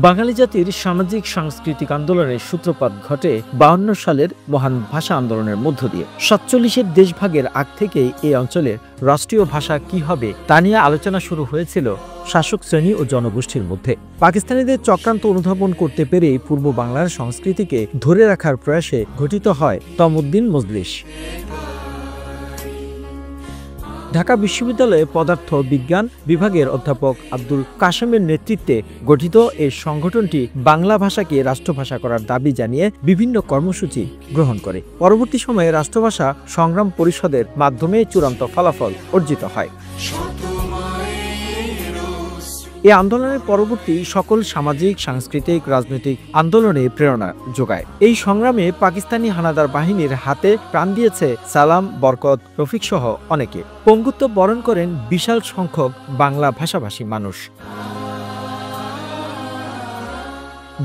বাঙালি জাতির সামাজিক সাংস্কৃতিক আন্দোলনের সূত্রপাত ঘটে 52 সালের মহান ভাষা আন্দোলনের মধ্য দিয়ে। 47-এর দেশভাগের আগ থেকেই এই অঞ্চলের রাষ্ট্রীয় ভাষা কি হবে তা নিয়ে আলোচনা শুরু হয়েছিল শাসক শ্রেণী ও জনগোষ্ঠীর মধ্যে। পাকিস্তানিদের চক্রান্ত অনুধাবন করতে পেরে পূর্ব বাংলার সংস্কৃতিকে ধরে রাখার প্রয়াসে গঠিত হয় তমউদ্দিন মজলিস। ঢাকা বিশ্ববিদ্যালয়ে পদার্থ বিজ্ঞান বিভাগের অধ্যাপক আব্দুল কাশেমের নেতৃত্বে গঠিত এই সংগঠনটি বাংলা ভাষাকে রাষ্ট্রভাষা করার দাবি জানিয়ে বিভিন্ন কর্মসূচি গ্রহণ করে। পরবর্তী সময়ে রাষ্ট্রভাষা সংগ্রাম পরিষদের মাধ্যমে চূড়ান্ত ফলাফল অর্জিত হয়। এই আন্দোলনের পরবর্তী সকল সামাজিক, সাংস্কৃতিক, রাজনৈতিক আন্দোলনে প্রেরণা যোগায়। এই সংগ্রামে পাকিস্তানি হানাদার বাহিনীর হাতে প্রাণ দিয়েছে সালাম, বরকত, রফিক সহ অনেকে। পঙ্গুত্ব বরণ করেন বিশাল সংখ্যক বাংলা ভাষাভাষী মানুষ।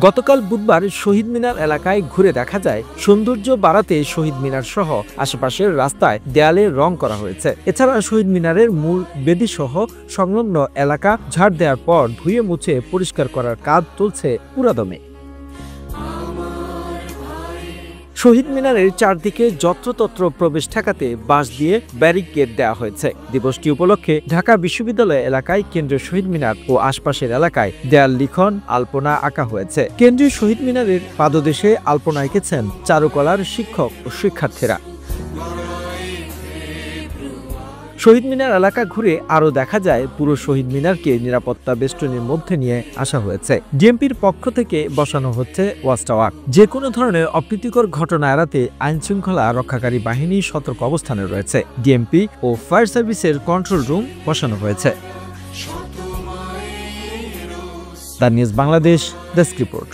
গতকাল বুধবার শহীদ মিনার এলাকায় ঘুরে দেখা যায় সৌন্দর্য বাড়াতে শহীদ মিনার সহ আশেপাশের রাস্তায় দেয়ালে রং করা হয়েছে। এছাড়া শহীদ মিনারের মূল বেদি সহ সংলগ্ন এলাকা ঝাড় দেওয়ার পর ধুয়ে মুছে পরিষ্কার করার কাজ চলছে পুরাদমে। শহীদ মিনারের চারদিকে যত্রতত্র প্রবেশ ঠেকাতে বাঁশ দিয়ে ব্যারিকেড দেওয়া হয়েছে। দিবসটি উপলক্ষে ঢাকা বিশ্ববিদ্যালয় এলাকায় কেন্দ্রীয় শহীদ মিনার ও আশপাশের এলাকায় দেয়াল লিখন, আলপনা আঁকা হয়েছে। কেন্দ্রীয় শহীদ মিনারের পাদদেশে আলপনা এঁকেছেন চারুকলার শিক্ষক ও শিক্ষার্থীরা। শহীদ মিনার এলাকা ঘুরে আরও দেখা যায় পুরো শহীদ মিনারকে নিরাপত্তা বেষ্টনীর মধ্যে নিয়ে আসা হয়েছে। ডিএমপির পক্ষ থেকে বসানো হচ্ছে ওয়াচ টাওয়ার। যে কোনো ধরনের অপ্রীতিকর ঘটনা এড়াতে আইন শৃঙ্খলা রক্ষাকারী বাহিনী সতর্ক অবস্থানে রয়েছে। ডিএমপি ও ফায়ার সার্ভিসের কন্ট্রোল রুম বসানো হয়েছে। The news Bangladesh desk report.